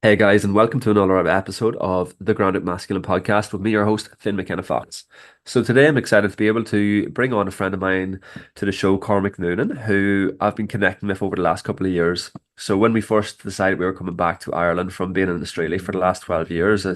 Hey guys, and welcome to another episode of the Grounded Masculine podcast with me, your host, Finn McKenna Fox. So today I'm excited to be able to bring on a friend of mine to the show, Cormac Noonan, who I've been connecting with over the last couple of years. So when we first decided we were coming back to Ireland from being in Australia for the last 12 years,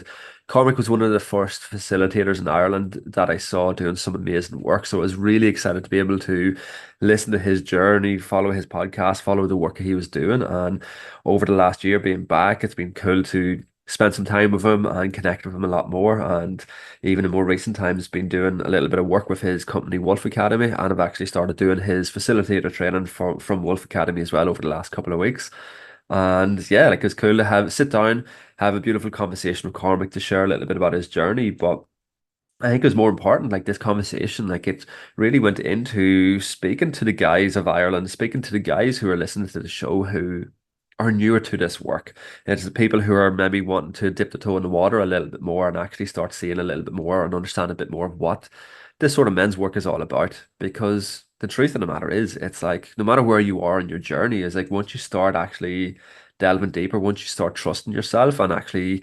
Cormac was one of the first facilitators in Ireland that I saw doing some amazing work. So I was really excited to be able to listen to his journey, follow his podcast, follow the work he was doing. And over the last year being back, it's been cool to spend some time with him and connect with him a lot more. And even in more recent times, been doing a little bit of work with his company, Wolf Academy, and I've actually started doing his facilitator training from Wolf Academy as well over the last couple of weeks. And yeah, like it's cool to have sit down, have a beautiful conversation with Cormac to share a little bit about his journey. But I think it was more important, like this conversation, like it really went into speaking to the guys of Ireland, speaking to the guys who are listening to the show who are newer to this work. It's the people who are maybe wanting to dip the toe in the water a little bit more and actually start seeing a little bit more and understand a bit more of what this sort of men's work is all about. Because the truth of the matter is, it's like no matter where you are in your journey, is like once you start actually delving deeper, once you start trusting yourself and actually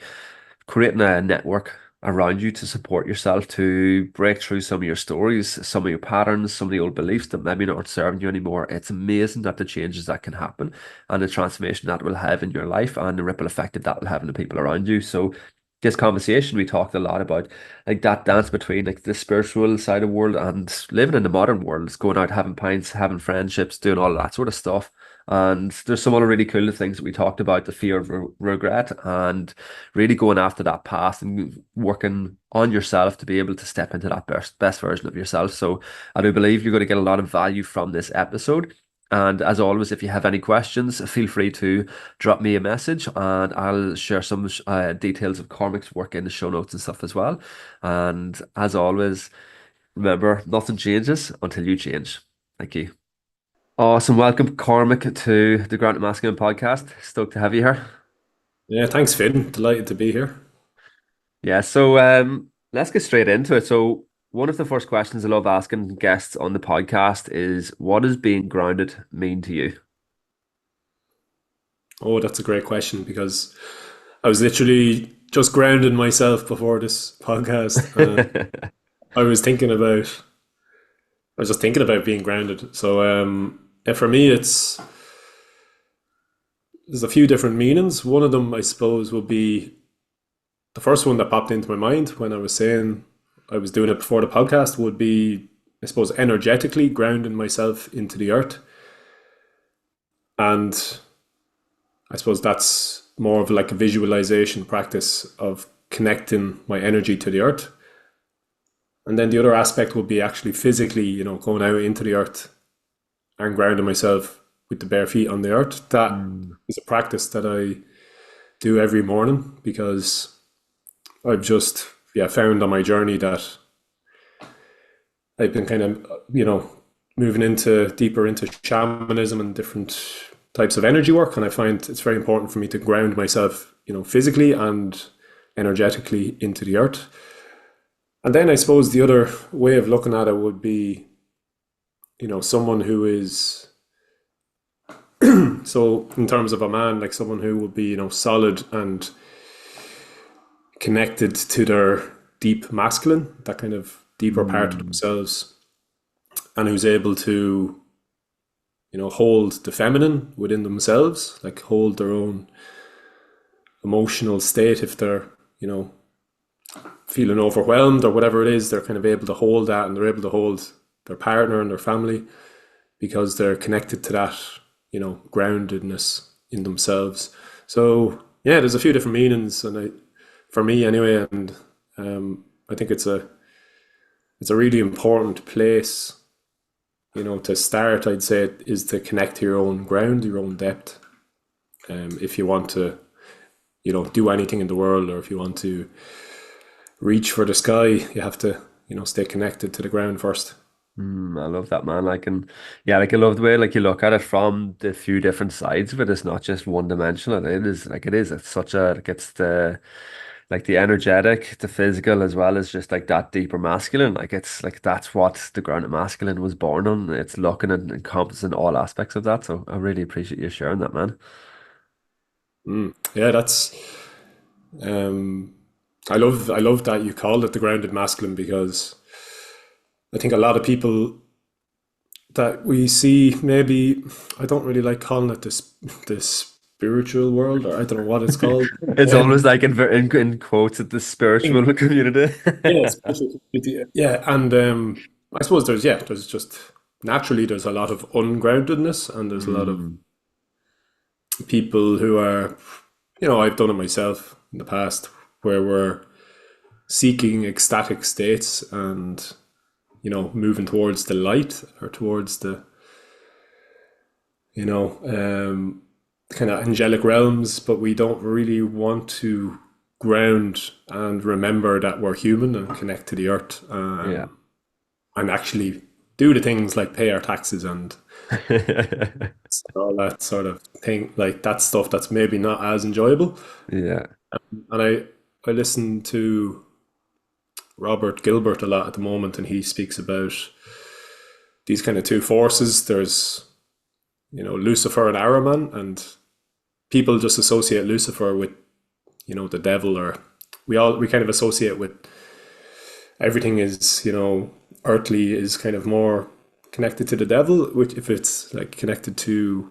creating a network around you to support yourself to break through some of your stories, some of your patterns, some of the old beliefs that maybe not serving you anymore. It's amazing that the changes that can happen and the transformation that will have in your life and the ripple effect that will have on the people around you. So this conversation we talked a lot about like that dance between like the spiritual side of the world and living in the modern world. It's going out having pints, having friendships, doing all that sort of stuff. And there's some other really cool things that we talked about, the fear of regret and really going after that past and working on yourself to be able to step into that best version of yourself. So I do believe you're going to get a lot of value from this episode. And as always, if you have any questions, feel free to drop me a message and I'll share some details of Cormac's work in the show notes and stuff as well. And as always, remember, nothing changes until you change. Thank you. Awesome. Welcome, Cormac, to the Grant Masculine podcast. Stoked to have you here. Yeah, thanks, Finn. Delighted to be here. Yeah, so let's get straight into it. So, one of the first questions I love asking guests on the podcast is, what does being grounded mean to you? Oh, that's a great question because I was literally just grounding myself before this podcast. I was thinking about, I was just thinking about being grounded. So, yeah, for me, there's a few different meanings. One of them, I suppose, would be the first one that popped into my mind when I was saying I was doing it before the podcast would be, I suppose, energetically grounding myself into the earth. And I suppose that's more of like a visualization practice of connecting my energy to the earth. And then the other aspect would be actually physically, going out into the earth and grounding myself with the bare feet on the earth. That Mm. is a practice that I do every morning because I've just found on my journey that I've been kind of moving into deeper into shamanism and different types of energy work, and I find it's very important for me to ground myself, physically and energetically into the earth. And then I suppose the other way of looking at it would be, someone who is so in terms of a man, like someone who would be, solid and connected to their deep masculine, that kind of deeper part of Mm. themselves, and who's able to hold the feminine within themselves, like hold their own emotional state if they're, you know, feeling overwhelmed or whatever it is, they're kind of able to hold that and they're able to hold their partner and their family because they're connected to that, groundedness in themselves. So yeah, there's a few different meanings, and for me anyway, and I think it's a really important place, to start. I'd say is to connect to your own ground, your own depth. If you want to, do anything in the world, or if you want to reach for the sky, you have to, stay connected to the ground first. I love that, man. Like, and yeah, like I love the way like you look at it from the few different sides of it. It's not just one dimensional. It is like it is. It's such a like it's the like the energetic, the physical, as well as just like that deeper masculine. Like it's like that's what the grounded masculine was born on. It's looking and encompassing all aspects of that. So I really appreciate you sharing that, man. Yeah, that's um, I love that you called it the grounded masculine, because I think a lot of people that we see, maybe I don't really like calling it this spiritual world, or I don't know what it's called. It's almost like in quotes at the spiritual community. Yeah, spiritual community. Yeah, and I suppose there's just naturally there's a lot of ungroundedness, and there's a lot of Mm, people who are, I've done it myself in the past, where we're seeking ecstatic states and moving towards the light, or towards the you know kind of angelic realms, but we don't really want to ground and remember that we're human and connect to the earth, yeah. and actually do the things like pay our taxes and all that sort of thing, like that stuff that's maybe not as enjoyable. Yeah. And I listen to Robert Gilbert a lot at the moment, and he speaks about these kind of two forces. There's Lucifer and Ahriman, and people just associate Lucifer with the devil, or we kind of associate with everything is earthly is kind of more connected to the devil, which if it's like connected to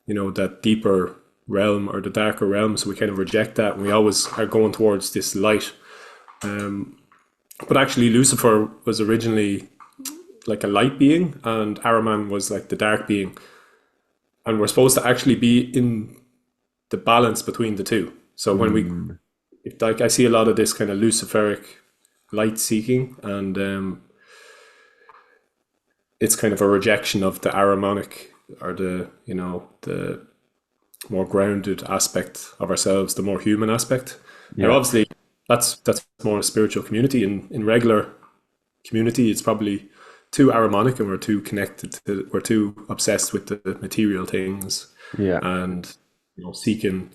that deeper realm or the darker realm, so we kind of reject that, and we always are going towards this light. But actually Lucifer was originally like a light being, and Ahriman was like the dark being, and we're supposed to actually be in the balance between the two. So when we, Mm, if, like, I see a lot of this kind of Luciferic light seeking, and it's kind of a rejection of the Ahrimanic, or the more grounded aspect of ourselves, the more human aspect. Now, yeah. obviously, that's more a spiritual community. In regular community, it's probably too Ahrimanic, and we're too obsessed with the material things, Yeah. and seeking.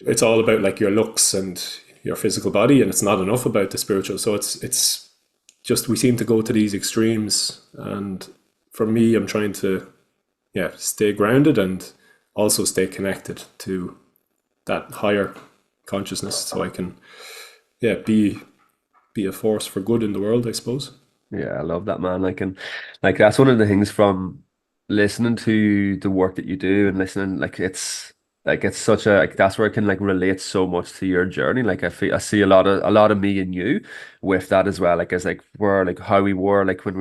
It's all about like your looks and your physical body, and it's not enough about the spiritual. So it's just we seem to go to these extremes, and for me, I'm trying to stay grounded and also stay connected to that higher consciousness, so I can be a force for good in the world, I suppose. Yeah, I love that, man. Like that's one of the things from listening to the work that you do and listening, it's such a like that's where I can like relate so much to your journey. Like I see a lot of me and you with that as well. Like as like we're like how we were like when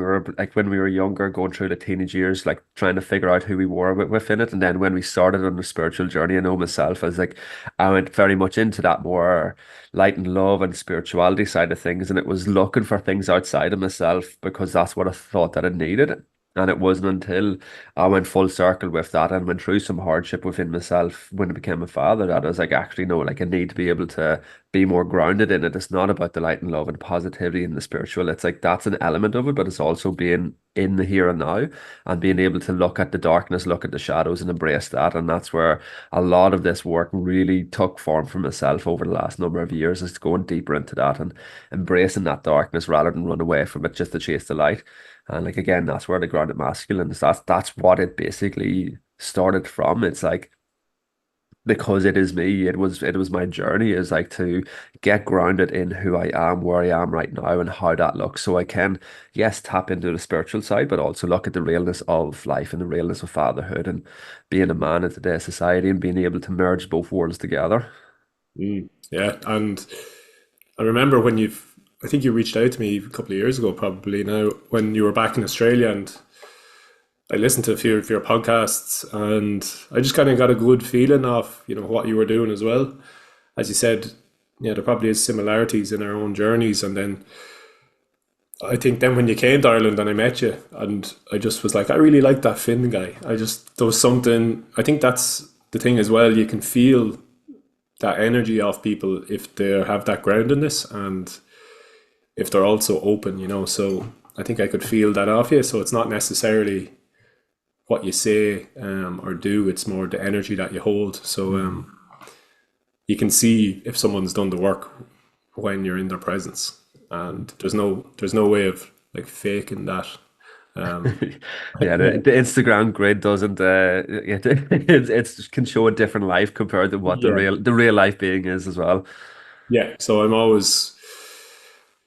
we were younger, going through the teenage years, like trying to figure out who we were within it. And then when we started on the spiritual journey, I know myself as like I went very much into that more light and love and spirituality side of things, and it was looking for things outside of myself because that's what I thought that I needed. And it wasn't until I went full circle with that and went through some hardship within myself when I became a father that I was like, actually, no, like I need to be able to be more grounded in it. It's not about the light and love and positivity and the spiritual. It's like that's an element of it, but it's also being in the here and now and being able to look at the darkness, look at the shadows and embrace that. And that's where a lot of this work really took form for myself over the last number of years, is going deeper into that and embracing that darkness rather than run away from it just to chase the light. And like again, that's where the grounded masculine is. That's what it basically started from. It's like because it is me, it was my journey is like to get grounded in who I am, where I am right now, and how that looks. So I can, yes, tap into the spiritual side, but also look at the realness of life and the realness of fatherhood and being a man in today's society and being able to merge both worlds together. Yeah, and I remember when I think you reached out to me a couple of years ago, probably now, when you were back in Australia, and I listened to a few of your podcasts, and I just kind of got a good feeling of what you were doing as well. As you said, yeah, there probably is similarities in our own journeys, and then I think then when you came to Ireland and I met you, and I just was like, I really like that Finn guy. There was something. I think that's the thing as well. You can feel that energy of people if they have that groundedness, and if they're also open. So I think I could feel that off you. So it's not necessarily what you say or do; it's more the energy that you hold. So Mm. you can see if someone's done the work when you're in their presence, and there's no way of like faking that Yeah, the Instagram grid doesn't it can show a different life compared to what Yeah. the real life being is as well. Yeah. So I'm always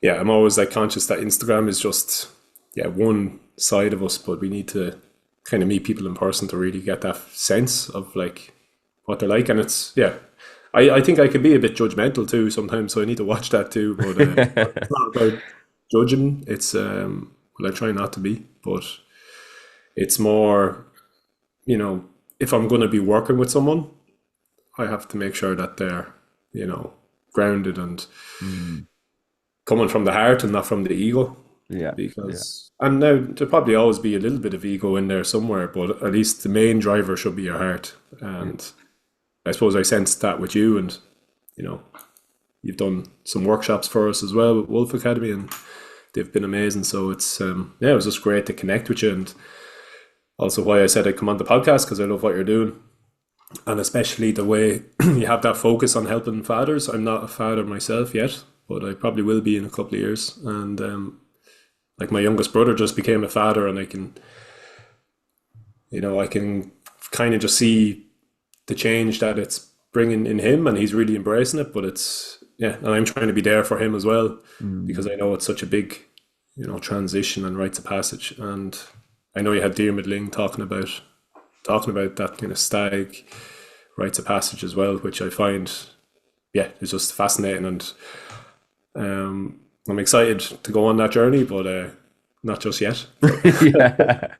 like conscious that Instagram is just, yeah, one side of us, but we need to kind of meet people in person to really get that sense of like what they're like. And it's, yeah, I think I can be a bit judgmental too sometimes. So I need to watch that too. But it's not about judging. It's, well, I try not to be, but it's more, you know, if I'm going to be working with someone, I have to make sure that they're, you know, grounded and Mm, coming from the heart and not from the ego. yeah, yeah, Because, and now there'll probably always be a little bit of ego in there somewhere, but at least the main driver should be your heart. yeah. And I suppose I sensed that with you, and you know, you've done some workshops for us as well with Wolf Academy, and they've been amazing. So it's yeah, it was just great to connect with you, and also why I said I'd come on the podcast because I love what you're doing, and especially the way you have that focus on helping fathers. I'm not a father myself yet, but I probably will be in a couple of years, and like my youngest brother just became a father, and I can, you know, I can kind of just see the change that it's bringing in him, and he's really embracing it. But it's, yeah, and I'm trying to be there for him as well, because Mm. I know it's such a big, you know, transition and rites of passage. And I know you had Diarmuid Ling talking about that kind of stag rites of passage as well, which I find, yeah, is just fascinating. And I'm excited to go on that journey, but not just yet. But Yeah.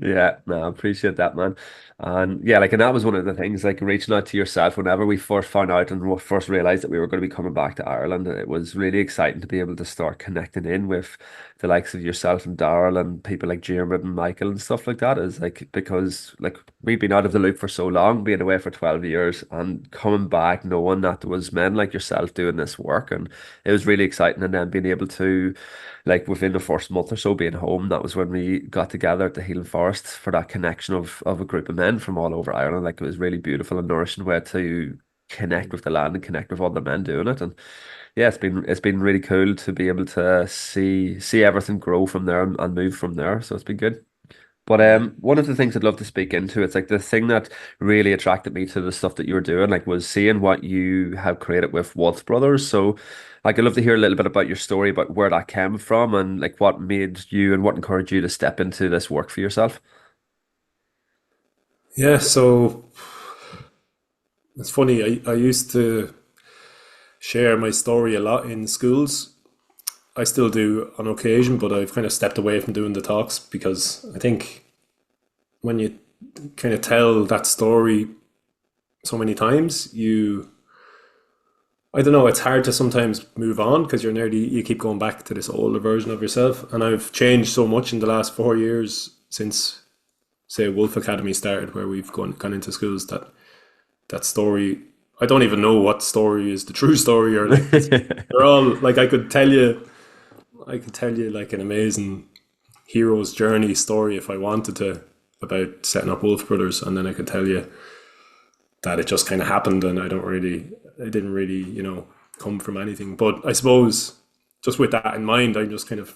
Yeah, no, I appreciate that, man. And yeah, like, and that was one of the things, like reaching out to yourself whenever we first found out and we first realized that we were going to be coming back to Ireland. It was really exciting to be able to start connecting in with the likes of yourself and Daryl and people like Jeremy and Michael and stuff like that. Is like, because like we've been out of the loop for so long, being away for 12 years and coming back knowing that there was men like yourself doing this work. And it was really exciting. And then being able to, like, within the first month or so being home, that was when we got together at the Healing Forest for that connection of a group of men from all over Ireland. Like, it was really beautiful and nourishing way to connect with the land and connect with other men doing it. And yeah, it's been really cool to be able to see everything grow from there and move from there. So it's been good. But yeah. one of the things I'd love to speak into, it's like the thing that really attracted me to the stuff that you were doing, like, was seeing what you have created with Waltz Brothers. So like, I'd love to hear a little bit about your story, about where that came from and like what made you and what encouraged you to step into this work for yourself. Yeah, so it's funny. I used to share my story a lot in schools. I still do on occasion, but I've kind of stepped away from doing the talks because I think when you kind of tell that story so many times, I don't know, it's hard to sometimes move on because you keep going back to this older version of yourself. And I've changed so much in the last 4 years since, say, Wolf Academy started, where we've gone into schools, that story, I don't even know what story is the true story, or like they're all like, I could tell you like an amazing hero's journey story if I wanted to, about setting up Wolf Brothers, and then I could tell you that it just kind of happened, and I didn't really, you know, come from anything. But I suppose just with that in mind, I'm just kind of,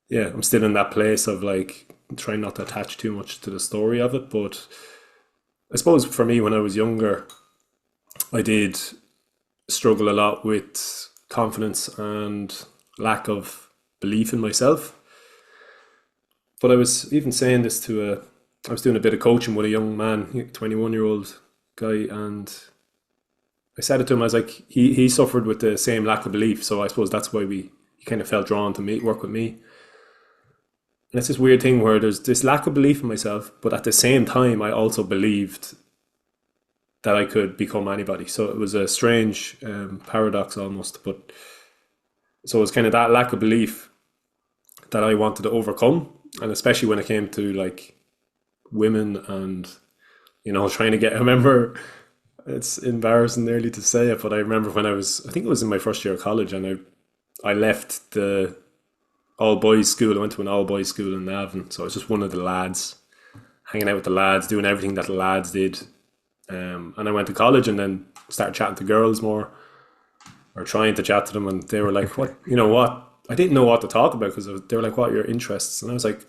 yeah, I'm still in that place of like trying not to attach too much to the story of it. But I suppose for me, when I was younger, I did struggle a lot with confidence and lack of belief in myself. But I was even saying this to I was doing a bit of coaching with a young man, 21-year-old guy, and I said it to him. I was like, he suffered with the same lack of belief, so I suppose that's why he kind of felt drawn to me, work with me. And it's this weird thing where there's this lack of belief in myself, but at the same time, I also believed that I could become anybody. So it was a strange paradox almost. But so it was kind of that lack of belief that I wanted to overcome, and especially when it came to like women and, you know, trying to get. I remember, it's embarrassing nearly to say it, but I remember when I think it was in my first year of college, and I left the all boys school. I went to an all boys school in Navan, so I was just one of the lads, hanging out with the lads, doing everything that the lads did. And I went to college and then started chatting to girls more, or trying to chat to them, and they were like, "What? You know what?" I didn't know what to talk about because they were like, "What are your interests?" And I was like,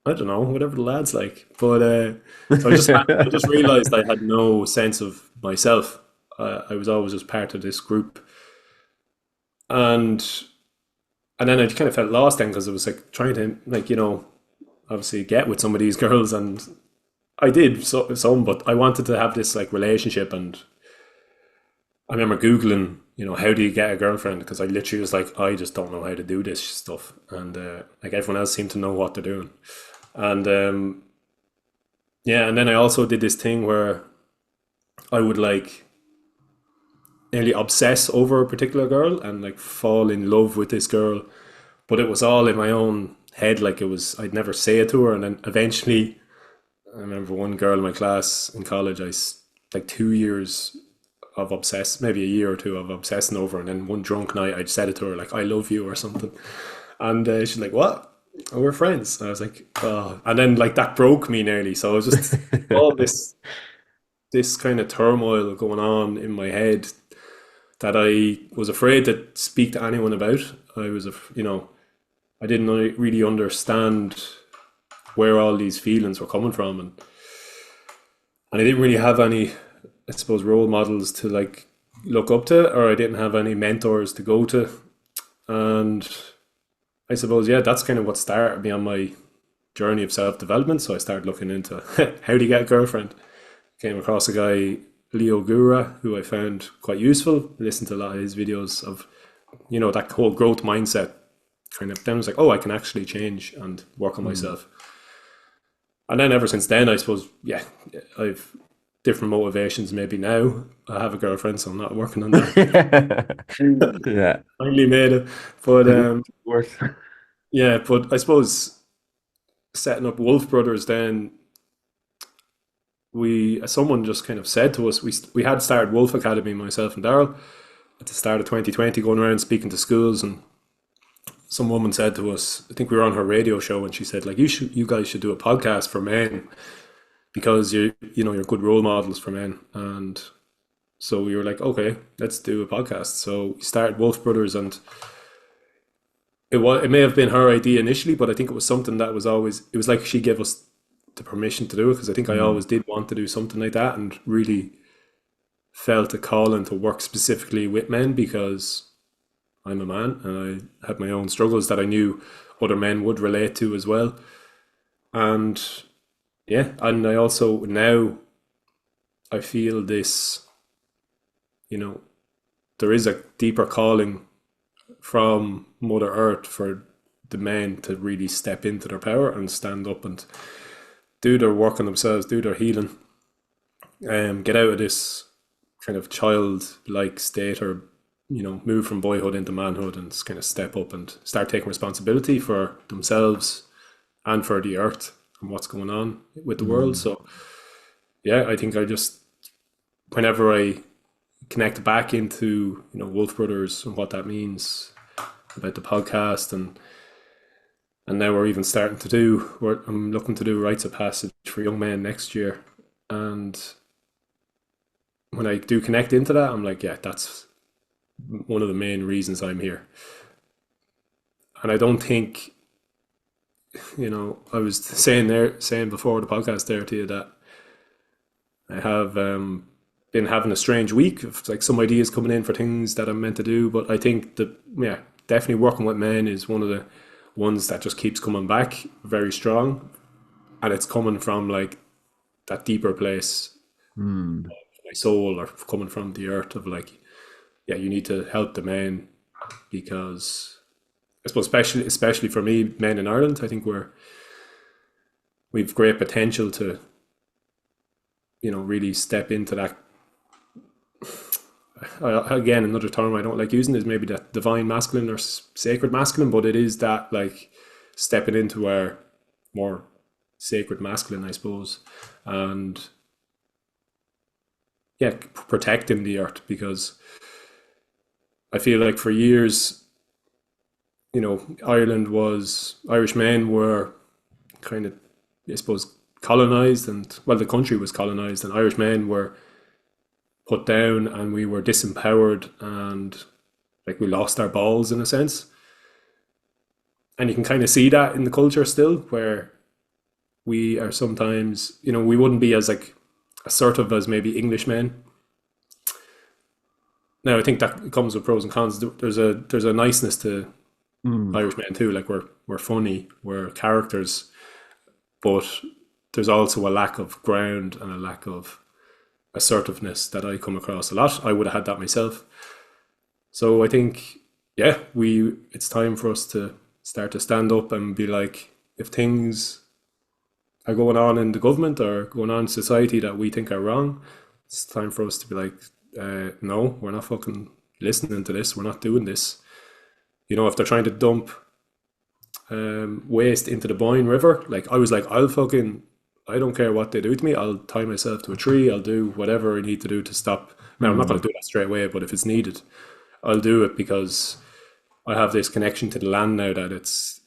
I don't know, whatever the lads like. But so I just realized I had no sense of myself. I was always just part of this group, and then I kind of felt lost then because I was like trying to like obviously get with some of these girls, and I did some, but I wanted to have this like relationship, and I remember googling how do you get a girlfriend, because I literally was like I just don't know how to do this stuff, and like everyone else seemed to know what they're doing, and yeah, and then I also did this thing where I would like nearly obsess over a particular girl and like fall in love with this girl, but it was all in my own head. Like it was, I'd never say it to her, and then eventually, I remember one girl in my class in college. Like 2 years of obsess, maybe a year or two of obsessing over, her, and then one drunk night I'd said it to her like I love you or something, and she's like what? Oh, we're friends. And I was like, oh, and then like that broke me nearly. So I was just all this kind of turmoil going on in my head that I was afraid to speak to anyone about. I was, I didn't really understand where all these feelings were coming from, and I didn't really have any, I suppose, role models to like look up to, or I didn't have any mentors to go to, and I suppose yeah, that's kind of what started me on my journey of self development. So I started looking into how do you get a girlfriend. Came across a guy, Leo Gura, who I found quite useful. Listened to a lot of his videos of, that whole growth mindset kind of. Then I was like, oh, I can actually change and work on Hmm. myself. And then ever since then, I suppose, yeah, I've different motivations. Maybe now I have a girlfriend, so I'm not working on that. Yeah. Finally made it, but It works. yeah, but I suppose setting up Wolf Brothers, then someone just kind of said to us, we had started Wolf Academy, myself and Daryl, at the start of 2020, going around speaking to schools, and some woman said to us, I think we were on her radio show, and she said like you guys should do a podcast for men, because you're good role models for men. And so we were like, okay, let's do a podcast. So we started Wolf Brothers, and it may have been her idea initially, but I think it was something that was always, it was like she gave us the permission to do it, because I think I Hmm. always did want to do something like that, and really felt a calling to work specifically with men, because I'm a man and I had my own struggles that I knew other men would relate to as well. And yeah, and I also now I feel this, you know, there is a deeper calling from Mother Earth for the men to really step into their power and stand up and do their work on themselves, do their healing, get out of this kind of childlike state, or move from boyhood into manhood, and kind of step up and start taking responsibility for themselves and for the earth and what's going on with the world. Hmm. So yeah, I think I just, whenever I connect back into Wolf Brothers and what that means about the podcast, and now we're even starting to do, I'm looking to do rites of passage for young men next year, and when I do connect into that, I'm like, yeah, that's one of the main reasons I'm here. And I don't think, I was saying before the podcast there to you that I have been having a strange week of like some ideas coming in for things that I'm meant to do. But I think that, yeah, definitely working with men is one of the ones that just keeps coming back very strong. And it's coming from like that deeper place, Hmm. my soul, or coming from the earth of like, yeah, you need to help the men, because I suppose especially for me, men in Ireland, I think we've great potential to really step into that. Again, another term I don't like using is maybe that divine masculine or sacred masculine, but it is that like stepping into our more sacred masculine, I suppose, and yeah, protecting the earth, because I feel like for years, Irish men were kind of, I suppose, colonized, and well, the country was colonized, and Irish men were put down, and we were disempowered, and like we lost our balls in a sense. And you can kind of see that in the culture still, where we are sometimes, we wouldn't be as like assertive as maybe English men. Now I think that comes with pros and cons. There's a niceness to Mm. Irish men too. Like we're funny, we're characters, but there's also a lack of ground and a lack of assertiveness that I come across a lot. I would have had that myself. So I think, yeah, we it's time for us to start to stand up and be like, if things are going on in the government or going on in society that we think are wrong, it's time for us to be like, no, we're not fucking listening to this. We're not doing this. If they're trying to dump waste into the Boyne River, like I was like, I don't care what they do to me. I'll tie myself to a tree. I'll do whatever I need to do to stop. Now I'm not going Mm. to do that straight away, but if it's needed, I'll do it because I have this connection to the land now that it's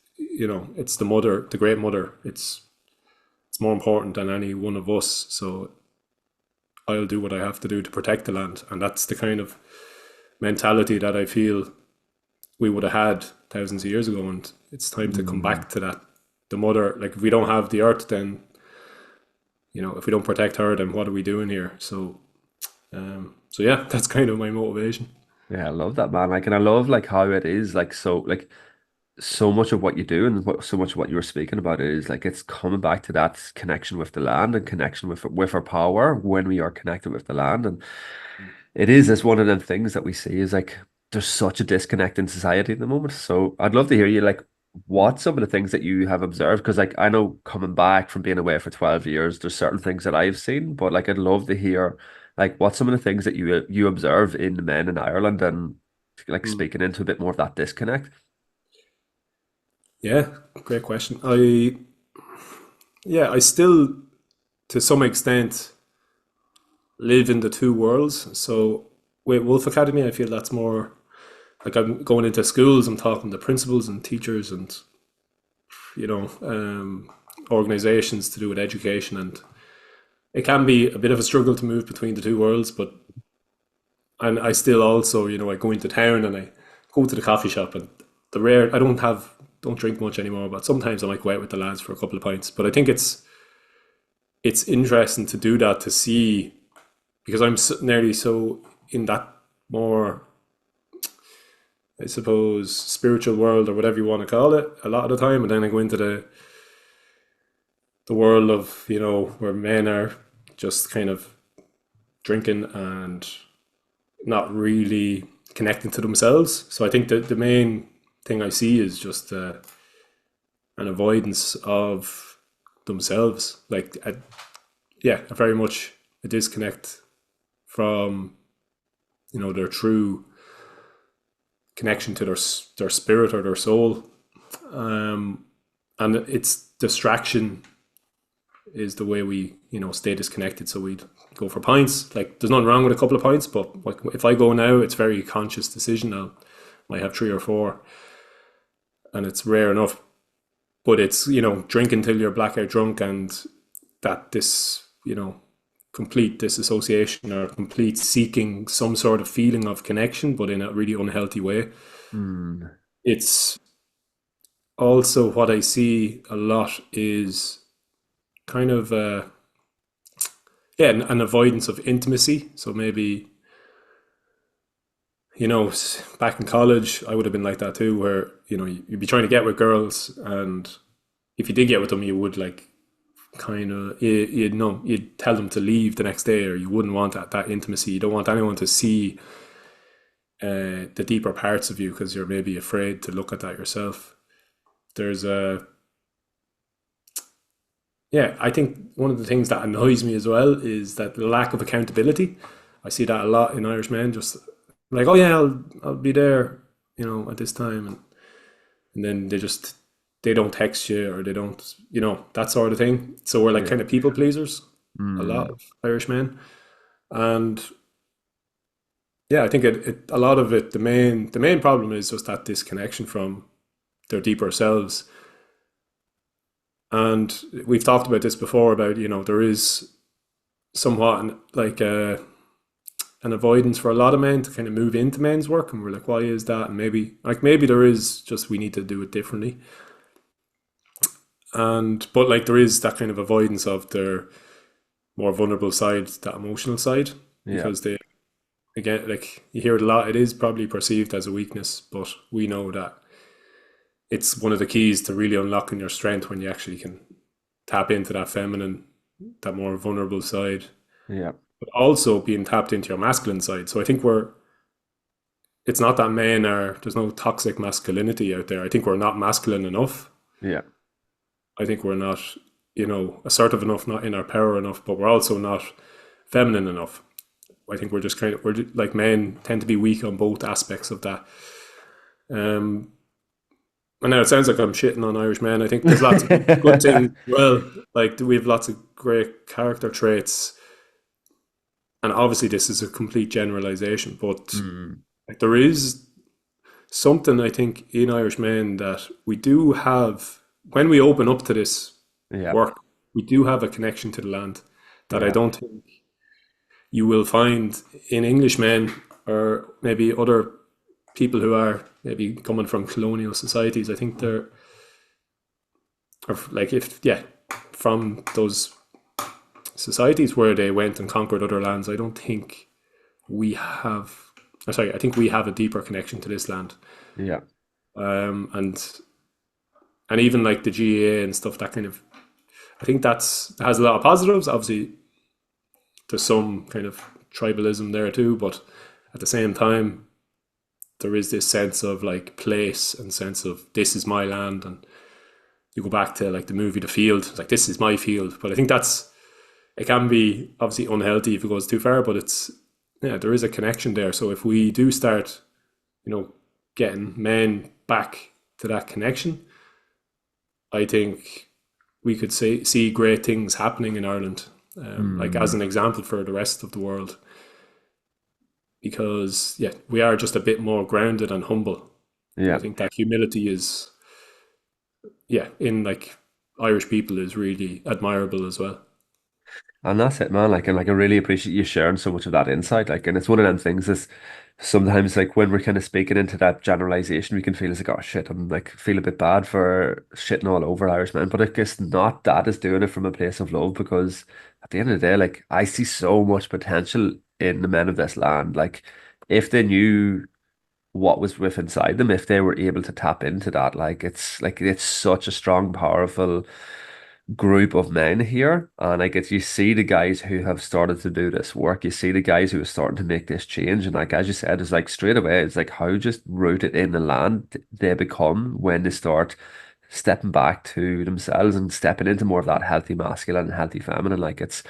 the mother, the great mother. It's more important than any one of us. So I'll do what I have to do to protect the land, and that's the kind of mentality that I feel we would have had thousands of years ago. And it's time to come Mm. back to that. The mother, like if we don't have the earth, then if we don't protect her, then what are we doing here? So yeah, that's kind of my motivation. Yeah, I love that, man. Like, and I love like how it is like so much of what you do and so much of what you were speaking about is like it's coming back to that connection with the land and connection with our power when we are connected with the land. And it is this one of them things that we see is like there's such a disconnect in society at the moment. So I'd love to hear you like what some of the things that you have observed, because like I know coming back from being away for 12 years, there's certain things that I've seen, but like I'd love to hear like what some of the things that you observe in the men in Ireland and like Mm. speaking into a bit more of that disconnect. Yeah, great question. I still, to some extent, live in the two worlds. So with Wolf Academy, I feel that's more like I'm going into schools, I'm talking to principals and teachers and, you know, um, organizations to do with education. And it can be a bit of a struggle to move between the two worlds, and I still also, I go into town and I go to the coffee shop and I don't drink much anymore, but sometimes I might go out with the lads for a couple of pints. But I think it's interesting to do that to see because I'm nearly so in that more, I suppose, spiritual world or whatever you want to call it a lot of the time, and then I go into the world of where men are just kind of drinking and not really connecting to themselves. So I think that the main thing I see is just an avoidance of themselves, like a very much a disconnect from their true connection to their spirit or their soul, and it's distraction is the way we stay disconnected. So we'd go for pints. Like there's nothing wrong with a couple of pints, but like if I go now, it's very conscious decision. Might have three or four, and it's rare enough. But it's drink until you're blackout drunk, and that this complete disassociation or complete seeking some sort of feeling of connection, but in a really unhealthy way. Mm. It's also what I see a lot is kind of an avoidance of intimacy. So maybe back in college, I would have been like that too, where you'd be trying to get with girls, and if you did get with them, you would like kind of you'd tell them to leave the next day, or you wouldn't want that intimacy. You don't want anyone to see the deeper parts of you because you're maybe afraid to look at that yourself. There's a Yeah, I think one of the things that annoys me as well is that the lack of accountability. I see that a lot in Irish men, just like, oh yeah, I'll be there, at this time, and then they don't text you or they don't, that sort of thing. So we're like Yeah. kind of people pleasers, a lot Mm. of Irish men, and yeah, I think a lot of it, the main problem is just that disconnection from their deeper selves. And we've talked about this before about there is somewhat like an avoidance for a lot of men to kind of move into men's work, and we're like, why is that? And maybe there is just we need to do it differently. And but like there is that kind of avoidance of their more vulnerable side, that emotional side, Yeah. because they, again, like you hear it a lot, it is probably perceived as a weakness, but we know that it's one of the keys to really unlocking your strength when you actually can tap into that feminine, that more vulnerable side, Yeah. but also being tapped into your masculine side. So I think it's not that men are, there's no toxic masculinity out there. I think we're not masculine enough. Yeah. I think we're not, assertive enough, not in our power enough, but we're also not feminine enough. I think we're just kind of, like men tend to be weak on both aspects of that. Um, and now it sounds like I'm shitting on Irish men. I think there's lots of good things. Well, like we have lots of great character traits, and obviously this is a complete generalization, but Mm. like there is something I think in Irish men that we do have when we open up to this Yeah. work. We do have a connection to the land that I Yeah. don't think you will find in English men or maybe other people who are maybe coming from colonial societies. I think they're or like if yeah from those societies where they went and conquered other lands. I don't think we have. Sorry, I think we have a deeper connection to this land, Yeah. and even like the GAA and stuff. That kind of I think that has a lot of positives. Obviously, there's some kind of tribalism there too, but at the same time, there is this sense of like place and sense of this is my land, and you go back to like the movie The Field, it's like this is my field. But I think it can be obviously unhealthy if it goes too far, but it's yeah, there is a connection there. So if we do start, you know, getting men back to that connection, I think we could see great things happening in Ireland, like as Mm. an example for the rest of the world. Because yeah, we are just a bit more grounded and humble. I Yeah. think that humility is yeah in like Irish people is really admirable as well. And that's it, man. Like, and like, I really appreciate you sharing so much of that insight. Like, and it's one of them things is sometimes like when we're kind of speaking into that generalization, we can feel as like, oh shit, I'm like feel a bit bad for shitting all over Irish men. But I guess not that is doing it from a place of love because at the end of the day, like I see so much potential in the men of this land. Like, if they knew what was with inside them, if they were able to tap into that, like it's such a strong, powerful group of men here. And I guess you see the guys who have started to do this work, you see the guys who are starting to make this change. And like as you said, it's like straight away, it's like how just rooted in the land they become when they start stepping back to themselves and stepping into more of that healthy masculine and healthy feminine. Like it's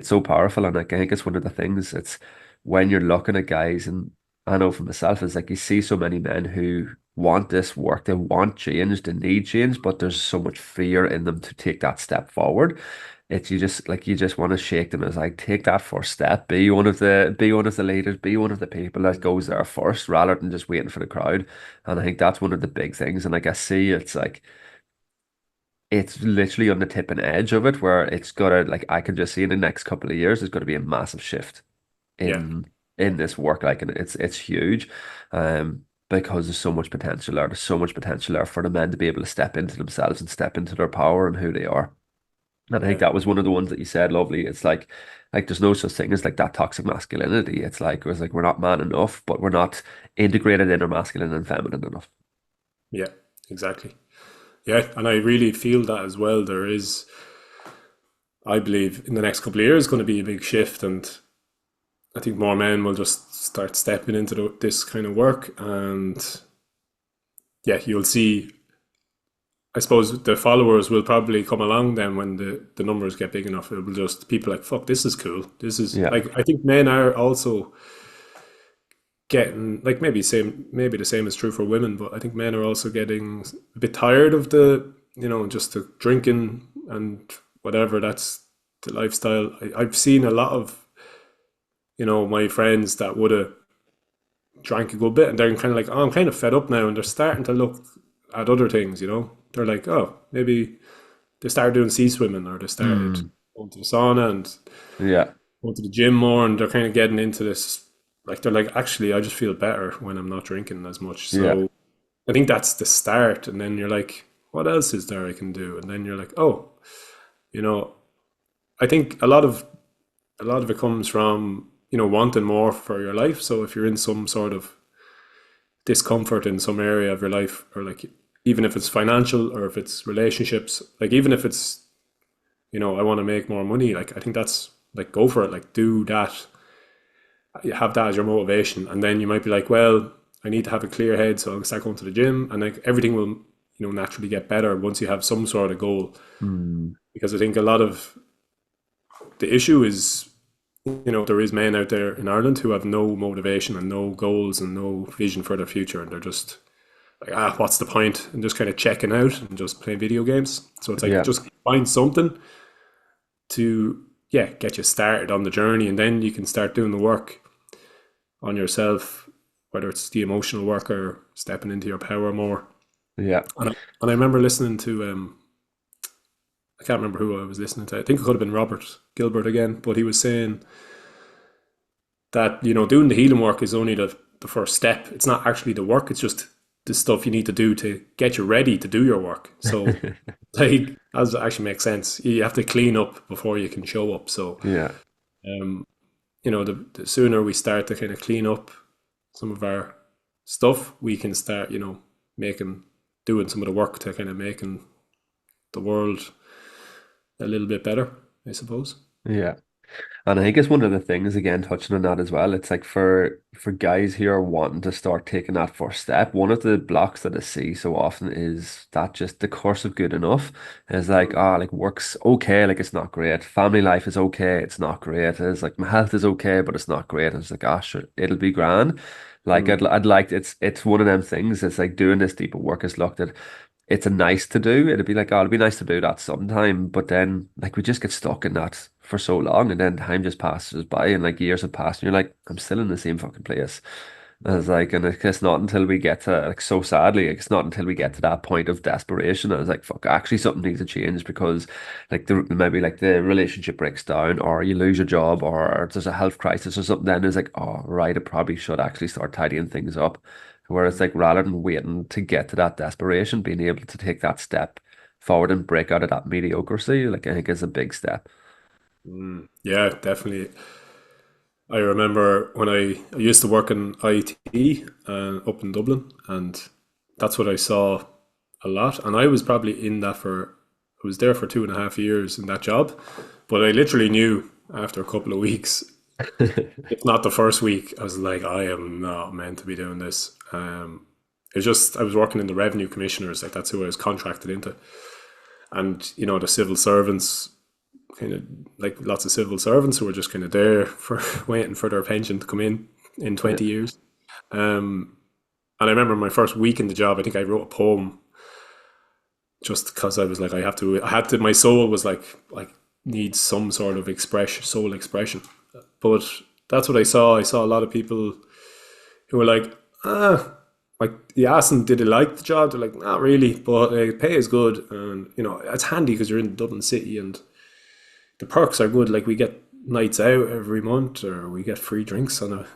so powerful. And like I think it's one of the things it's when you're looking at guys and I know for myself, it's like you see so many men who want this work, they want change, they need change, but there's so much fear in them to take that step forward. It's you just want to shake them as like take that first step, be one of the leaders, be one of the people that goes there first rather than just waiting for the crowd. And I think that's one of the big things. And like I see it's like it's literally on the tipping edge of it where it's gotta like I can just see in the next couple of years there's gonna be a massive shift Yeah, in this work like and it's huge because there's so much potential there. There's so much potential there for the men to be able to step into themselves and step into their power and who they are. And I think yeah, that was one of the ones that you said lovely. It's like there's no such thing as like that toxic masculinity. It's like we're not man enough, but we're not integrated in our masculine and feminine enough. yeah, exactly. Yeah, and I really feel that as well. There is, I believe, in the next couple of years, going to be a big shift, and I think more men will just start stepping into this kind of work, and yeah, you'll see. I suppose the followers will probably come along then when the numbers get big enough. It will just people like fuck. This is cool. This is Yeah, like I think men are also getting like maybe the same is true for women, but I think men are also getting a bit tired of the just the drinking and whatever. That's the lifestyle. I've seen a lot of my friends that would have drank a good bit and they're kind of like, oh, I'm kind of fed up now, and they're starting to look at other things. They're like, oh, maybe they started doing sea swimming or they started mm, going to the sauna and yeah, going to the gym more, and they're kind of getting into this. Like they're like, actually, I just feel better when I'm not drinking as much. yeah, So I think that's the start, and then you're like, what else is there I can do? And then you're like, oh, you know, I think a lot of it comes from, wanting more for your life. So if you're in some sort of discomfort in some area of your life, or like even if it's financial or if it's relationships, like even if it's, I want to make more money, like I think that's like go for it, like do that, you have that as your motivation. And then you might be like, well, I need to have a clear head, so I'll start going to the gym, and like everything will, naturally get better once you have some sort of goal. Mm, Because I think a lot of the issue is, there is men out there in Ireland who have no motivation and no goals and no vision for their future, and they're just like, what's the point? And just kind of checking out and just playing video games. So it's like yeah, just find something to, yeah, get you started on the journey, and then you can start doing the work on yourself, whether it's the emotional work or stepping into your power more. yeah. And I remember listening to I can't remember who I was listening to. I think it could have been Robert Gilbert again, but he was saying that, doing the healing work is only the first step. It's not actually the work, it's just the stuff you need to do to get you ready to do your work. So like, that actually makes sense. You have to clean up before you can show up. So Yeah, um, the sooner we start to kind of clean up some of our stuff, we can start, making doing some of the work to kind of making the world a little bit better, I suppose. yeah. And I think it's one of the things, again, touching on that as well. It's like for guys who are wanting to start taking that first step, one of the blocks that I see so often is that just the course of good enough is like, like work's okay, like it's not great. Family life is okay, it's not great. It's like my health is okay, but it's not great. And it's like, sure, it'll be grand. Like Mm, I'd like it's one of them things. It's like doing this deeper work is looked at it's a nice to do. It'd be like, oh, it'd be nice to do that sometime. But then, like, we just get stuck in that for so long, and then time just passes by, and like years have passed, and you're like, I'm still in the same fucking place. And it's like, and it's not until we get to, like, so sadly, like, it's not until we get to that point of desperation. I was like, fuck, actually, something needs to change because, like, maybe like the relationship breaks down, or you lose your job, or there's a health crisis or something. Then it's like, oh, right, I probably should actually start tidying things up. Whereas, like, rather than waiting to get to that desperation, being able to take that step forward and break out of that mediocrity, like, I think is a big step. yeah, definitely. I remember when I used to work in IT up in Dublin, and that's what I saw a lot. And I was probably I was there for 2.5 years in that job, but I literally knew after a couple of weeks, if not the first week, I was like, I am not meant to be doing this. It's just I was working in the revenue commissioners, like that's who I was contracted into, and the civil servants, kind of like lots of civil servants who were just kind of there for waiting for their pension to come in Yeah. 20 years. And I remember my first week in the job, I think I wrote a poem just because I was like, I had to, my soul was like needs some sort of soul expression. But that's what I saw. I saw a lot of people who were like, like you asked them, did they like the job? They're like, not really, but pay is good. And, it's handy because you're in Dublin City and the perks are good. Like we get nights out every month, or we get free drinks on a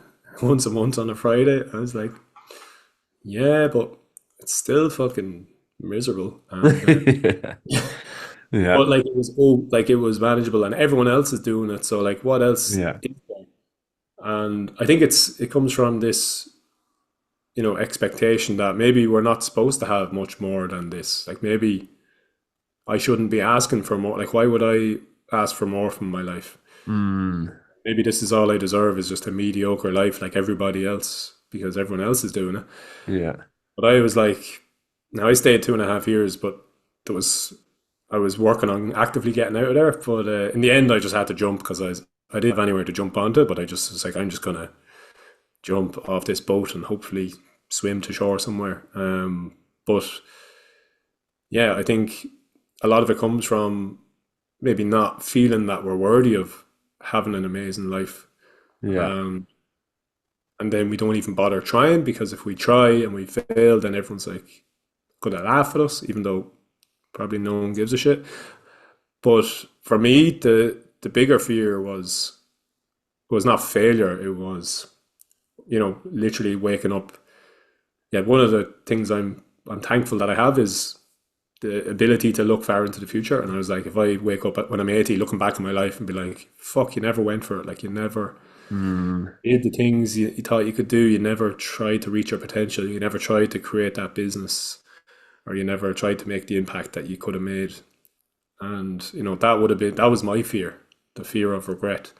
once a month on a Friday. I was like, yeah, but it's still fucking miserable. And Yeah. but like it was like it was manageable, and everyone else is doing it. So like, what else Yeah. is there? And I think it comes from this, expectation that maybe we're not supposed to have much more than this. Like maybe I shouldn't be asking for more. Like why would I ask for more from my life? Mm, Maybe this is all I deserve is just a mediocre life like everybody else because everyone else is doing it. yeah. But I was like, now I stayed 2.5 years, but there was I was working on actively getting out of there. But in the end, I just had to jump because I didn't have anywhere to jump onto. But I just was like, I'm just gonna jump off this boat and hopefully swim to shore somewhere. But yeah, I think a lot of it comes from maybe not feeling that we're worthy of having an amazing life. Yeah. Um, and then we don't even bother trying because if we try and we fail, then everyone's like gonna laugh at us, even though probably no one gives a shit. But for me, the bigger fear was not failure. It was literally waking up. Yeah, one of the things I'm thankful that I have is the ability to look far into the future. And I was like, if I wake up when I'm 80, looking back on my life and be like, fuck, you never went for it. Like, you never Mm, did the things you thought you could do. You never tried to reach your potential. You never tried to create that business, or you never tried to make the impact that you could have made. And, that was my fear, the fear of regret.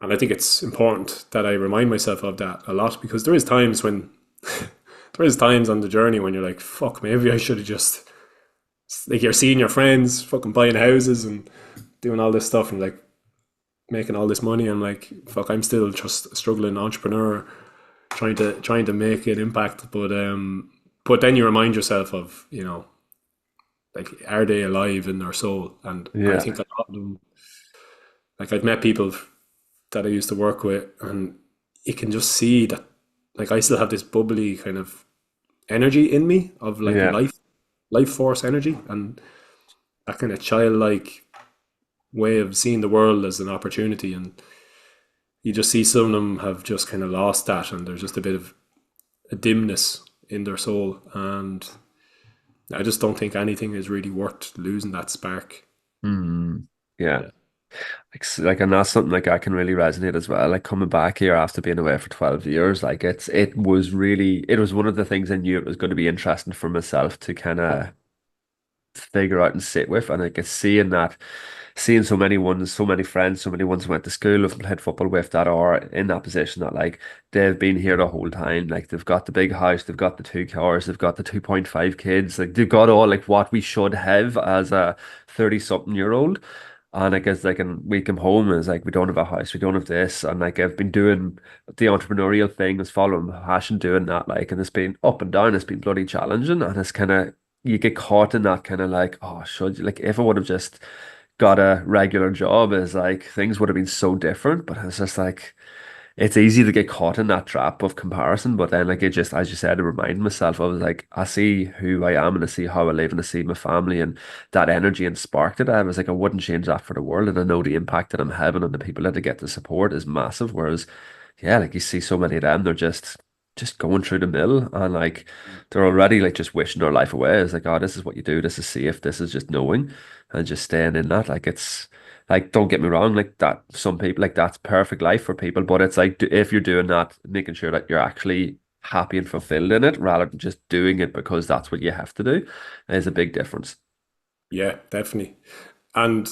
And I think it's important that I remind myself of that a lot, because there is times when, there is times on the journey when you're like, fuck, maybe I should have just, like, you're seeing your friends fucking buying houses and doing all this stuff and like making all this money. And like, fuck, I'm still just a struggling entrepreneur trying to make an impact. But then you remind yourself of, like, are they alive in their soul? And I yeah, think a lot of them, like, I've met people that I used to work with, and you can just see that, like, I still have this bubbly kind of energy in me of like yeah. life force energy, and that kind of childlike way of seeing the world as an opportunity. And you just see some of them have just kind of lost that, and there's just a bit of a dimness in their soul. And I just don't think anything is really worth losing that spark. Mm, yeah. Yeah. Like, and that's something like I can really resonate as well. Like coming back here after being away for 12 years, like it was one of the things I knew it was going to be interesting for myself to kind of figure out and sit with. And I guess seeing so many friends, so many ones who went to school have played football with that are in that position that like they've been here the whole time. Like they've got the big house, they've got the two cars, they've got the 2.5 kids, like they've got all like what we should have as a 30 something year old. And I guess like, and we come home and it's like we don't have a house, we don't have this, and like I've been doing the entrepreneurial thing, is following my passion, doing that, like, and it's been up and down, it's been bloody challenging, and it's kind of you get caught in that kind of like, oh, should you, like, if I would have just got a regular job, is like things would have been so different, but it's just like it's easy to get caught in that trap of comparison. But then, like, it just, as you said, to remind myself, I was like, I see who I am and I see how I live and I see my family and that energy and spark that I was like, I wouldn't change that for the world. And I know the impact that I'm having on the people that I get to support is massive. Whereas, yeah, like you see so many of them, they're just going through the mill and like they're already like just wishing their life away. It's like, oh, this is what you do. This is safe. This is just knowing and just staying in that. Like it's like, don't get me wrong, like that, some people, like that's perfect life for people, but it's like, if you're doing that, making sure that you're actually happy and fulfilled in it rather than just doing it because that's what you have to do is a big difference. Yeah, definitely. And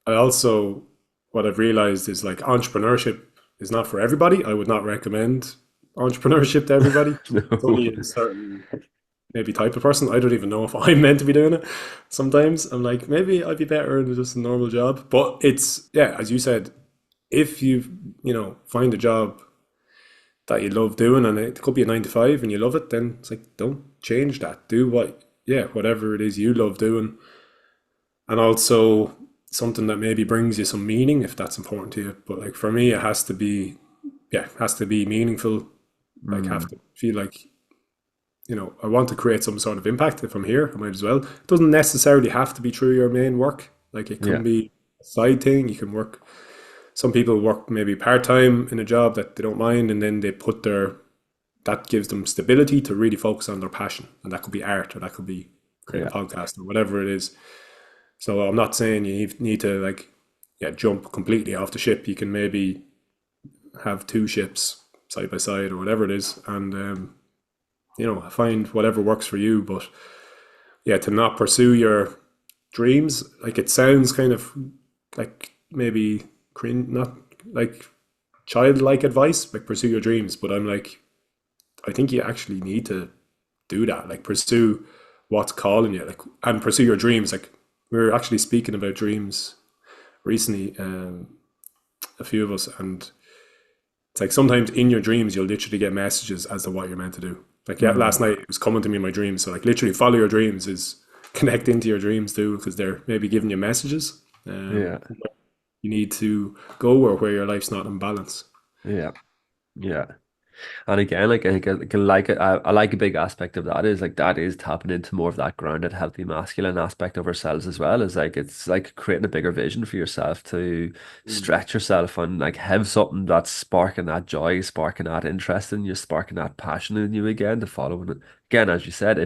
I also, what I've realized is like entrepreneurship is not for everybody. I would not recommend entrepreneurship to everybody. It's No. only a certain maybe type of person. I don't even know if I'm meant to be doing it. Sometimes I'm like, maybe I'd be better in just a normal job. But it's, yeah, as you said, if find a job that you love doing, and it could be a 9 to 5 and you love it, then it's like, don't change that. Do whatever it is you love doing. And also something that maybe brings you some meaning if that's important to you. But like for me, it has to be meaningful. Like, have Mm, to feel like, I want to create some sort of impact. If I'm here, I might as well. It doesn't necessarily have to be through your main work. Like, it can yeah, be a side thing. You can work, some people work maybe part time in a job that they don't mind, and then that gives them stability to really focus on their passion. And that could be art, or that could be creating yeah, a podcast, or whatever it is. So I'm not saying you need to, like, yeah, jump completely off the ship. You can maybe have two ships side by side or whatever it is, and find whatever works for you. But yeah, to not pursue your dreams, like, it sounds kind of like maybe not like childlike advice, like pursue your dreams. But I'm like, I think you actually need to do that, like pursue what's calling you, like, and pursue your dreams. Like, we were actually speaking about dreams recently, a few of us, and it's like sometimes in your dreams you'll literally get messages as to what you're meant to do. Like, yeah, last mm, night it was coming to me in my dreams. So like, literally follow your dreams is connect into your dreams too, because they're maybe giving you messages. yeah, You need to go, or where your life's not in balance. yeah, yeah. And again, like I think I like a big aspect of that is like that is tapping into more of that grounded, healthy, masculine aspect of ourselves as well. Is like it's like creating a bigger vision for yourself to Mm. stretch yourself and like have something that's sparking that joy, sparking that interest in you, sparking that passion in you again to follow it. Again, as you said,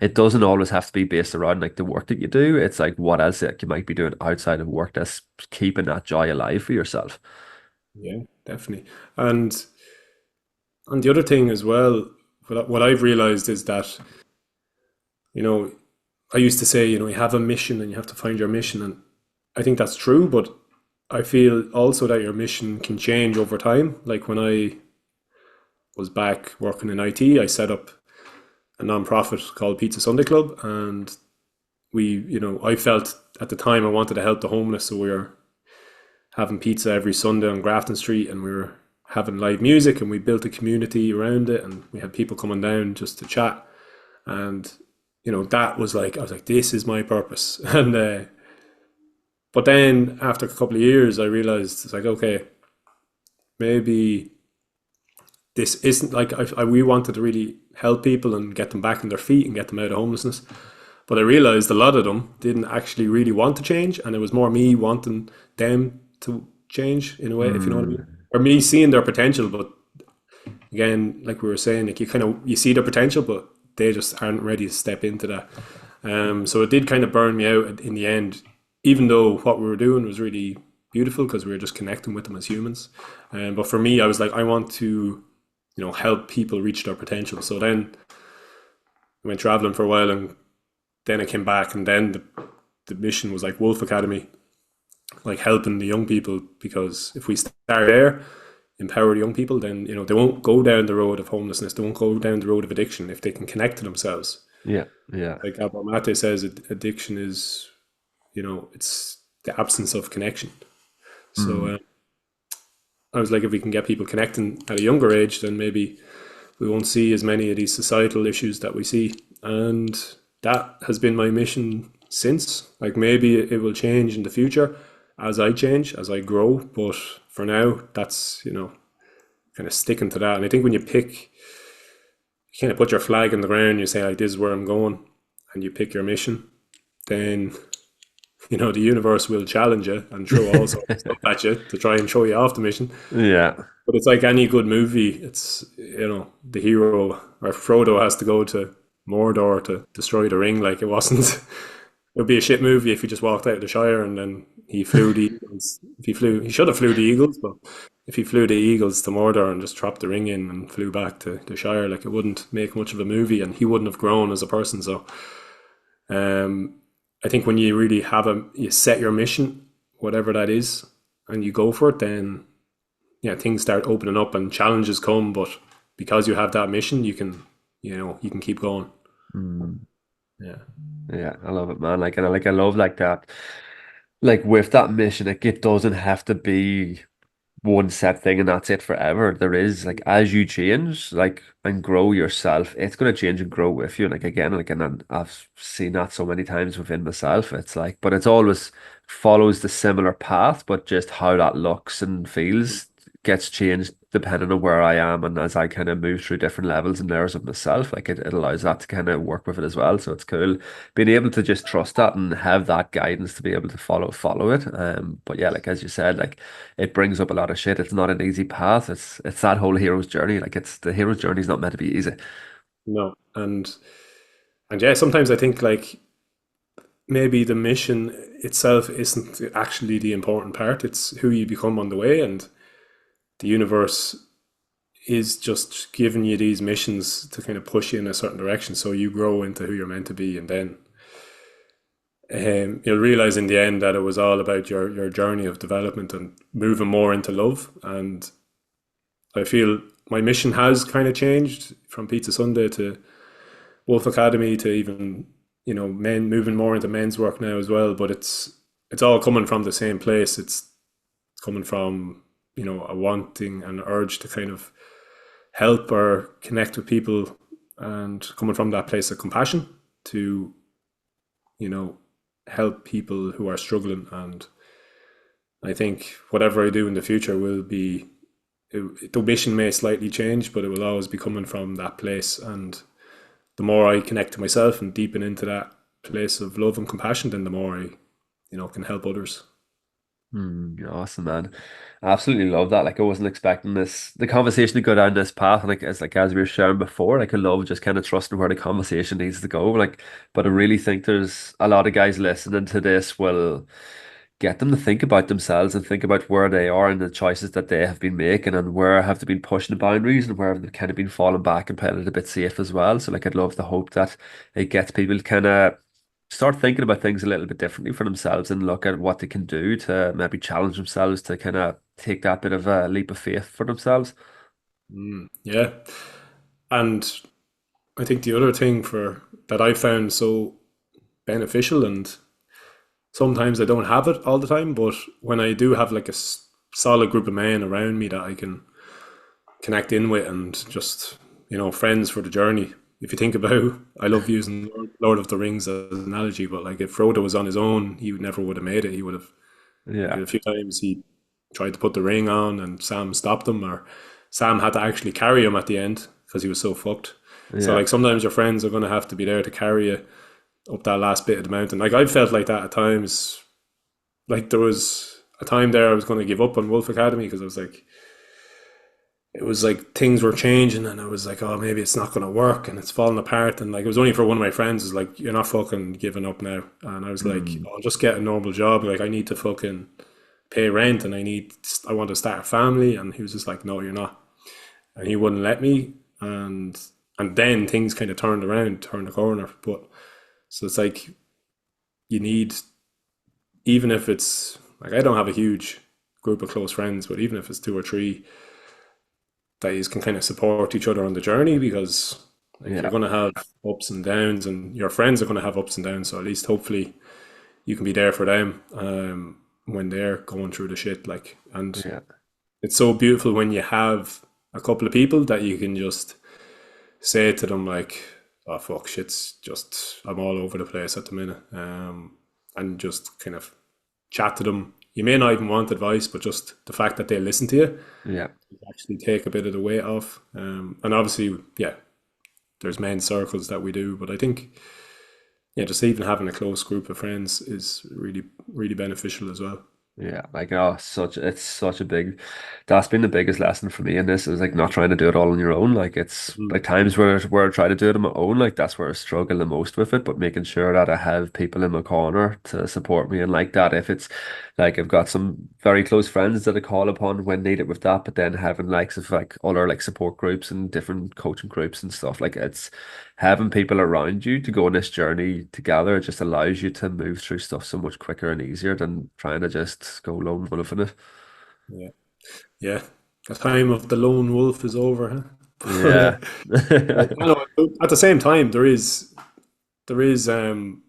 it doesn't always have to be based around like the work that you do. It's like what else that you might be doing outside of work that's keeping that joy alive for yourself. Yeah, definitely. And the other thing as well, what I've realized is that, you know, I used to say, you have a mission and you have to find your mission. And I think that's true, but I feel also that your mission can change over time. Like when I was back working in IT, I set up a non-profit called Pizza Sunday Club. And I felt at the time I wanted to help the homeless. So we were having pizza every Sunday on Grafton Street, and we were having live music, and we built a community around it, and we had people coming down just to chat. And that was like, I was like, this is my purpose. And but then after a couple of years, I realized it's like, okay, maybe this isn't like we wanted to really help people and get them back on their feet and get them out of homelessness. But I realized a lot of them didn't actually really want to change, and it was more me wanting them to change in a way, if you know what I mean, Mm, or me seeing their potential. But again, like we were saying, like you see their potential, but they just aren't ready to step into that. So it did kind of burn me out in the end, even though what we were doing was really beautiful because we were just connecting with them as humans. But for me, I was like, I want to, help people reach their potential. So then I went traveling for a while, and then I came back, and then the mission was like Wolf Academy, like helping the young people. Because if we start there, empower the young people, then they won't go down the road of homelessness. They won't go down the road of addiction if they can connect to themselves. yeah, yeah. Like Gabor Mate says, addiction is, it's the absence of connection. So Mm. I was like, if we can get people connecting at a younger age, then maybe we won't see as many of these societal issues that we see. And that has been my mission since. Like maybe it will change in the future as I change, as I grow. But for now, that's, kind of sticking to that. And I think when you kind of put your flag in the ground, you say, like, this is where I'm going, and you pick your mission, then, the universe will challenge you and throw all sorts of stuff at you to try and throw you off the mission. Yeah. But it's like any good movie. It's, the hero or Frodo has to go to Mordor to destroy the ring. Like it wasn't, it would be a shit movie if he just walked out of the Shire and then he flew the eagles. If he should have flew the eagles, but if he flew the eagles to Mordor and just dropped the ring in and flew back to the Shire, like it wouldn't make much of a movie, and he wouldn't have grown as a person. So, um, I think when you really you set your mission, whatever that is, and you go for it, then yeah, things start opening up and challenges come. But because you have that mission, you can keep going. Mm. Yeah. Yeah, I love it, man. Like, and I love like that. Like with that mission, like it doesn't have to be one set thing and that's it forever. There is like as you change, like and grow yourself, it's gonna change and grow with you. Like again, like and then I've seen that so many times within myself. It's like, but it's always follows the similar path, but just how that looks and feels gets changed depending on where I am and as I kind of move through different levels and layers of myself, like it allows that to kind of work with it as well. So it's cool being able to just trust that and have that guidance to be able to follow it. But yeah, like as you said, like it brings up a lot of shit. It's not an easy path. It's that whole hero's journey. Like it's the hero's journey is not meant to be easy. No, and yeah, sometimes I think like maybe the mission itself isn't actually the important part. It's who you become on the way, and the universe is just giving you these missions to kind of push you in a certain direction, so you grow into who you're meant to be, and then you'll realize in the end that it was all about your journey of development and moving more into love. And I feel my mission has kind of changed from Pizza Sunday to Wolf Academy to even men moving more into men's work now as well. But it's all coming from the same place. It's coming from a wanting and urge to kind of help or connect with people, and coming from that place of compassion to you know help people who are struggling. And I think whatever I do in the future will be the mission may slightly change, but it will always be coming from that place. And the more I connect to myself and deepen into that place of love and compassion, then the more I, can help others. Awesome, man. I absolutely love that. Like I wasn't expecting the conversation to go down this path. And like as we were sharing before, like I love just kind of trusting where the conversation needs to go. Like, but I really think there's a lot of guys listening to this will get them to think about themselves and think about where they are and the choices that they have been making and where have they been pushing the boundaries and where have they kind of been falling back and playing it a bit safe as well. So like I'd love to hope that it gets people to kind of start thinking about things a little bit differently for themselves and look at what they can do to maybe challenge themselves to kind of take that bit of a leap of faith for themselves. Yeah. And I think the other thing for that I found so beneficial, and sometimes I don't have it all the time, but when I do have like a solid group of men around me that I can connect in with and just, friends for the journey. If you think about, I love using Lord of the Rings as an analogy, but like if Frodo was on his own, he never would have made it. He would have, like Yeah, a few times he tried to put the ring on and Sam stopped him, or Sam had to actually carry him at the end because he was so fucked. So yeah, like sometimes your friends are going to have to be there to carry you up that last bit of the mountain. Like I felt like that at times. Like there was a time there I was going to give up on Wolf Academy because I was like, it was like things were changing and I was like, oh, maybe it's not going to work and it's falling apart. And like, it was only for one of my friends was like, you're not fucking giving up now. And I was like, mm, I'll just get a normal job. Like, I need to fucking pay rent and I want to start a family. And he was just like, no, you're not. And he wouldn't let me. And then things kind of turned around, turned the corner. But so it's like, you need, even if it's like, I don't have a huge group of close friends, but even if it's two or three, that you can kind of support each other on the journey because like you're yeah, going to have ups and downs and your friends are going to have ups and downs, so at least hopefully you can be there for them when they're going through the shit, like. And yeah, it's so beautiful when you have a couple of people that you can just say to them like, oh fuck, shit's just, I'm all over the place at the minute, and just kind of chat to them. You may not even want advice, but just the fact that they listen to you yeah. actually take a bit of the weight off. And obviously, yeah, there's men's circles that we do, but I think, yeah, just even having a close group of friends is really, really beneficial as well. Yeah, like oh, it's such a big. That's been the biggest lesson for me in this is like not trying to do it all on your own. Like it's Mm. like times where I try to do it on my own. Like that's where I struggle the most with it. But making sure that I have people in my corner to support me and like that. If it's like I've got some very close friends that I call upon when needed with that, but then having likes of like other like support groups and different coaching groups and stuff. Like it's having people around you to go on this journey together just allows you to move through stuff so much quicker and easier than trying to just go lone wolf in it. Yeah, yeah. The time of the lone wolf is over, huh? Yeah. But I know at the same time there is value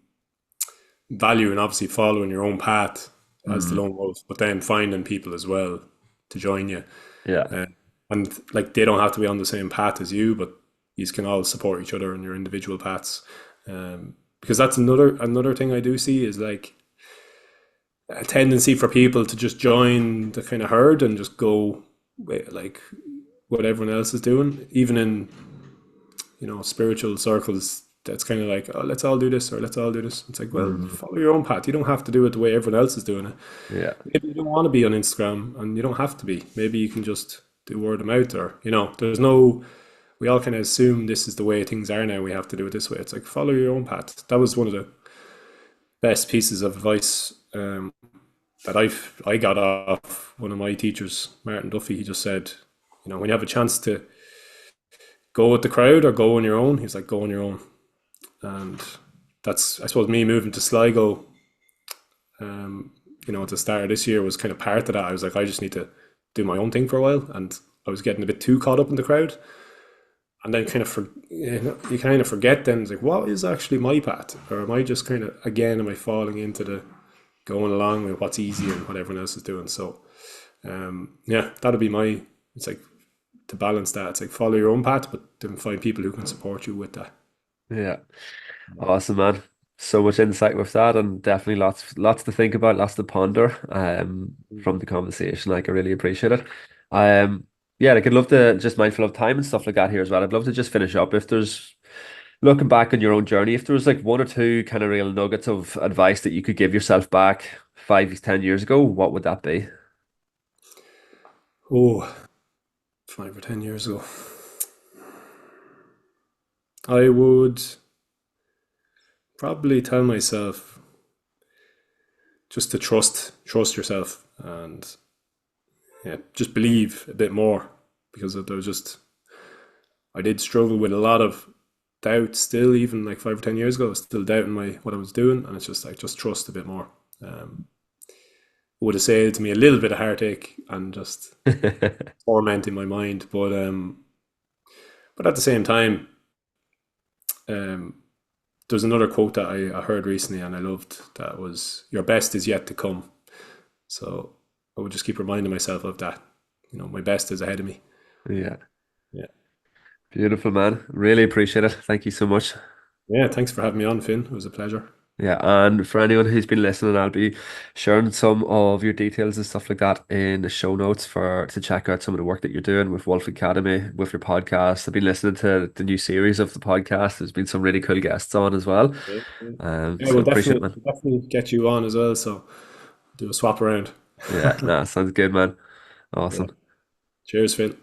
in obviously following your own path as the Mm, lone wolf, but then finding people as well to join you. yeah. Uh, and like they don't have to be on the same path as you, but you can all support each other in your individual paths. Because that's another thing I do see is like a tendency for people to just join the kind of herd and just go with, like what everyone else is doing, even in spiritual circles. That's kind of like, oh, let's all do this or let's all do this. It's like, well, Mm, follow your own path. You don't have to do it the way everyone else is doing it. yeah. Maybe you don't want to be on Instagram and you don't have to be. Maybe you can just do word of mouth, or there's no. We all kind of assume this is the way things are now. We have to do it this way. It's like follow your own path. That was one of the best pieces of advice that I got off one of my teachers, Martin Duffy. He just said, when you have a chance to go with the crowd or go on your own, he's like, go on your own. And that's, I suppose, me moving to Sligo, at the start of this year was kind of part of that. I was like, I just need to do my own thing for a while. And I was getting a bit too caught up in the crowd. And then you kind of forget then, it's like, what is actually my path? Or am I just kind of, again, am I falling into the going along with what's easy and what everyone else is doing? So, yeah, that'll be it's like to balance that. It's like follow your own path, but then find people who can support you with that. Yeah. Awesome, man. So much insight with that and definitely lots to think about, lots to ponder from the conversation. Like I really appreciate it. Yeah, like I'd love to just mindful of time and stuff like that here as well. I'd love to just finish up if there's looking back on your own journey, if there was like one or two kind of real nuggets of advice that you could give yourself back 5, 10 years ago, what would that be? Oh, 5 or 10 years ago. I would probably tell myself just to trust yourself, and yeah, just believe a bit more, because there was just I did struggle with a lot of doubt still, even like 5 or 10 years ago. I was still doubting my what I was doing, and it's just like just trust a bit more. Um, would have saved me a little bit of heartache and just torment in my mind, but at the same time, um, there's another quote that I heard recently and I loved, that was your best is yet to come. So I would just keep reminding myself of that. My best is ahead of me. Yeah, Yeah. beautiful, man. Really appreciate it. Thank you so much. Yeah. Thanks for having me on, Finn. It was a pleasure. Yeah, and for anyone who's been listening, I'll be sharing some of your details and stuff like that in the show notes for to check out some of the work that you're doing with Wolf Academy, with your podcast. I've been listening to the new series of the podcast. There's been some really cool guests on as well. Yeah. Yeah. Yeah, So we'll appreciate it, definitely man. definitely get you on as well. So do a swap around. Yeah, nah, sounds good, man. Yeah. Awesome. Cheers, Finn.